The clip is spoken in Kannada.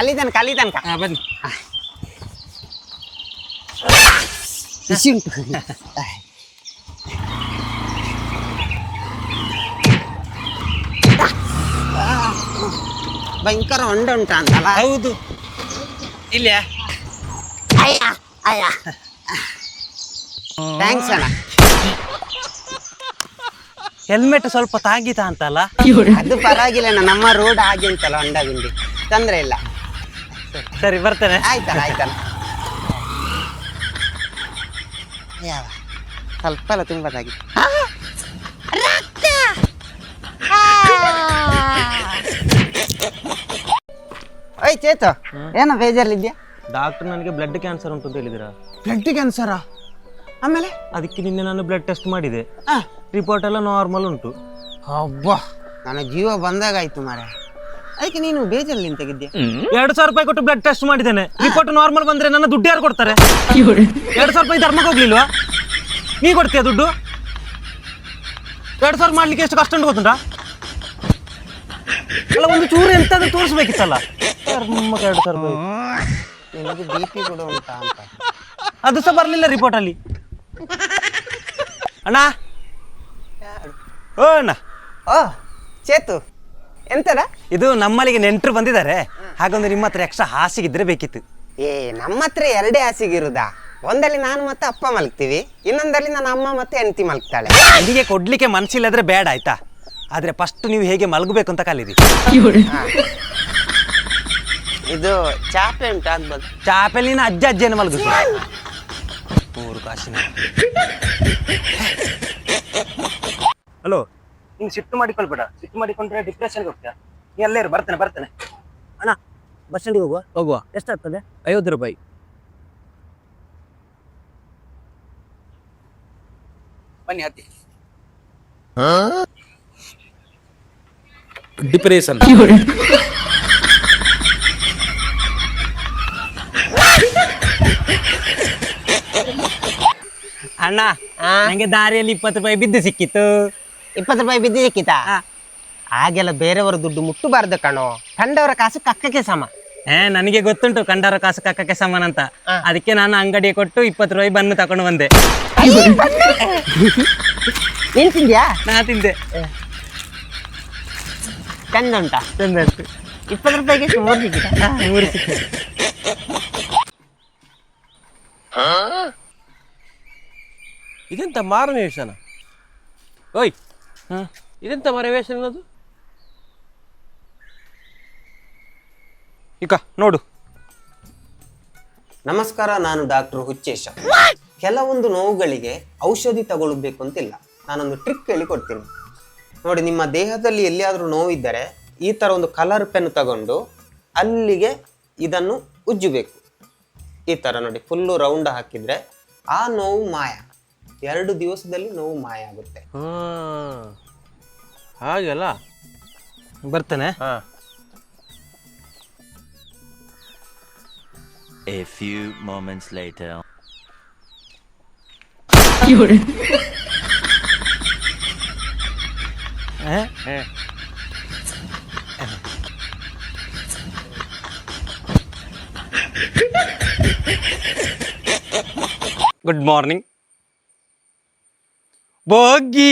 ಅಲ್ಲಿ ತನಕ ಬನ್ನಿ. ಬಿಸಿ ಉಂಟು. ಭಯಂಕರ ಹೊಂಡ ಉಂಟ ಅಂತಲ್ಲ. ಹೌದು. ಇಲ್ಲಿಯಾ? ಥ್ಯಾಂಕ್ಸ್ ಅಣ್ಣ. ಹೆಲ್ಮೆಟ್ ಸ್ವಲ್ಪ ತಾಗಿತ ಅಂತಲ್ಲ. ಅದು ಪರವಾಗಿಲ್ಲ, ನಮ್ಮ ರೋಡ್ ಹಾಗೆ ಉಂಟಲ್ಲ, ಹೊಂಡ ಗುಂಡಿ ತೊಂದ್ರೆ ಇಲ್ಲ. ಸರಿ ಬರ್ತೇನೆ. ಆಯ್ತಲ್ಲ. ಯಾವ ಸ್ವಲ್ಪ ಎಲ್ಲ ತುಂಬಾ ತಾಗಿ. ಓಯ್ ಚೇತು, ಏನೋ ಬೇಜಾರಲ್ಲಿದ್ಯಾ? ಡಾಕ್ಟರ್ ನನಗೆ ಬ್ಲಡ್ ಕ್ಯಾನ್ಸರ್ ಉಂಟು ಅಂತ ಹೇಳಿದಿರಾ? ಬ್ಲಡ್ ಕ್ಯಾನ್ಸರಾ? ಆಮೇಲೆ ಅದಕ್ಕೆ ನಿನ್ನೆ ನಾನು ಬ್ಲಡ್ ಟೆಸ್ಟ್ ಮಾಡಿದೆ, ರಿಪೋರ್ಟ್ ಎಲ್ಲ ನಾರ್ಮಲ್ ಉಂಟು. ಅಬ್ಬಾ, ನನ್ನ ಜೀವ ಬಂದಾಗಾಯ್ತು ಮಾರೆ. ಅದಕ್ಕೆ ನೀನು ಬೇಜಾರಲ್ಲಿ ತೆಗಿದ್ಯಾ? 2,000 ರೂಪಾಯಿ ಕೊಟ್ಟು ಬ್ಲಡ್ ಟೆಸ್ಟ್ ಮಾಡಿದ್ದೇನೆ, ರಿಪೋರ್ಟ್ ನಾರ್ಮಲ್ ಬಂದ್ರೆ ನನ್ನ ದುಡ್ಡು ಯಾರು ಕೊಡ್ತಾರೆ? 2,000 ರೂಪಾಯಿ ಧರ್ಮಕ್ಕೆ ಹೋಗ್ಲಿಲ್ವಾ? ನೀ ಕೊಡ್ತೀಯ ದುಡ್ಡು? 2,000 ಮಾಡ್ಲಿಕ್ಕೆ ಎಷ್ಟು ಕಷ್ಟ ಉಂಟು ಗೊತ್ತುಂಟಾ? ಅಲ್ಲ, ಒಂದು ಚೂರು ಎಂತಾದ್ರೂ ತೋರಿಸ್ಬೇಕಿತ್ತಲ್ಲ. ಧರ್ಮಕ್ಕೆ 2,000 ರೂಪಾಯಿ. ನಿನಗೆ BP ಕೂಡ ಉಂಟಾ ಅಂತ? ಅದು ಸಹ ಬರ್ಲಿಲ್ಲ ರಿಪೋರ್ಟ್ ಅಲ್ಲಿ. ಅಣ್ಣ, ಓ ಅಣ್ಣ. ಓ ಚೇತು, ಎಂತದ ಇದು ನಮ್ಮಲ್ಲಿಗೆ ನೆಂಟರು ಬಂದಿದ್ದಾರೆ, ಹಾಗೊಂದು ನಿಮ್ಮ ಹತ್ರ ಎಕ್ಸ್ಟ್ರಾ ಹಾಸಿಗಿದ್ರೆ ಬೇಕಿತ್ತು. ನಮ್ಮ ಹತ್ರ 2 ಹಾಸಿಗಿರುದಾ? ಒಂದಲ್ಲಿ ನಾನು ಮತ್ತೆ ಅಪ್ಪ ಮಲ್ಗ್ತೀವಿ, ಇನ್ನೊಂದಲ್ಲಿ ನನ್ನ ಅಮ್ಮ ಮತ್ತೆ ಹೆಂಡತಿ ಮಲ್ಗ್ತಾಳೆ. ಅಲ್ಲಿಗೆ ಕೊಡ್ಲಿಕ್ಕೆ ಮನಸ್ಸಿಲ್ಲದ್ರೆ ಬೇಡ ಆಯ್ತಾ, ಆದ್ರೆ ಫಸ್ಟ್ ನೀವು ಹೇಗೆ ಮಲಗಬೇಕು ಅಂತ ಕಲೀರಿ. ಇದು ಚಾಪೆ ಉಂಟು ಆಗ್ಬೋದು? ಚಾಪೆಲಿನ ಅಜ್ಜಿಯನ್ನು ಮಲಗಿಸು. 3 ಕಾಸಿನ. ಹಲೋ, ನೀನು ಸಿಟ್ಟು ಮಾಡಿಕೊಳ್ಬೇಡ. ಸಿಟ್ಟು ಮಾಡಿಕೊಂಡ್ರೆ ಡಿಪ್ರೆಷನ್ಗೆ ಹೋಗ್ತೀಯ. ನೀ ಅಲ್ಲೇ ಇರು, ಬರ್ತೇನೆ. ಅಣ್ಣ, ಬಸ್ ಸ್ಟ್ಯಾಂಡಿಗೆ ಹೋಗುವ. ಎಷ್ಟಾಗ್ತದೆ? 50 ರೂಪಾಯಿ. ಬನ್ನಿ, ಹತ್ತಿ. ಡಿಪ್ರೆಷನ್. ಅಣ್ಣ, ನಂಗೆ ದಾರಿಯಲ್ಲಿ 20 ರೂಪಾಯಿ ಬಿದ್ದು ಸಿಕ್ಕಿತ್ತು. 20 ರೂಪಾಯಿ ಬಿದ್ದು ಸಿಕ್ಕಿತಾ? ಹಾಗೆಲ್ಲ ಬೇರೆಯವರ ದುಡ್ಡು ಮುಟ್ಟಬಾರ್ದು ಕಣೋ, ಕಂಡವರ ಕಾಸು ಕಕ್ಕಕ್ಕೆ ಸಮ. ನನಗೆ ಗೊತ್ತುಂಟು ಕಂಡವರ ಕಾಸು ಕಕ್ಕಕ್ಕೆ ಸಮಾನ ಅಂತ. ಅದಕ್ಕೆ ನಾನು ಅಂಗಡಿ ಕೊಟ್ಟು 20 ರೂಪಾಯಿ ಬನ್ನು ತಕೊಂಡು ಬಂದೆ. ನೀನ್ ತಿಂದ್ಯಾ? ನಾ ತಿಂದೆ. ಚಂದ ಉಂಟಾ? ಚಂದ ಉಂಟು. 20 ರೂಪಾಯಿಗೆ 3 ಸಿಕ್ಕಿತಾ? 3 ಸಿಕ್ಕಿದೆ. ಇದೆಂತ ಮಾರನೇ ವೇಷನ? ಓಯ್, ಇದೆಂತ ಮಾರನೇ ವೇಷ ಅನ್ನೋದು? ಈಗ ನೋಡು. ನಮಸ್ಕಾರ, ನಾನು ಡಾಕ್ಟರ್ ಹುಚ್ಚೇಶ. ಕೆಲವೊಂದು ನೋವುಗಳಿಗೆ ಔಷಧಿ ತಗೊಳ್ಬೇಕು ಅಂತಿಲ್ಲ, ನಾನೊಂದು ಟ್ರಿಕ್ ಹೇಳಿಕೊಡ್ತೀನಿ ನೋಡಿ. ನಿಮ್ಮ ದೇಹದಲ್ಲಿ ಎಲ್ಲಿಯಾದರೂ ನೋವಿದ್ದರೆ ಈ ಥರ ಒಂದು ಕಲರ್ ಪೆನ್ ತಗೊಂಡು ಅಲ್ಲಿಗೆ ಇದನ್ನು ಉಜ್ಜಬೇಕು. ಈ ಥರ ನೋಡಿ, ಫುಲ್ಲು ರೌಂಡ್ ಹಾಕಿದರೆ ಆ ನೋವು ಮಾಯ. 2 ದಿವಸದಲ್ಲಿ ನೋವು ಮಾಯ ಆಗುತ್ತೆ. ಹಾಗೆಲ್ಲ ಬರ್ತೇನೆ. A few moments later. Good morning. Bogie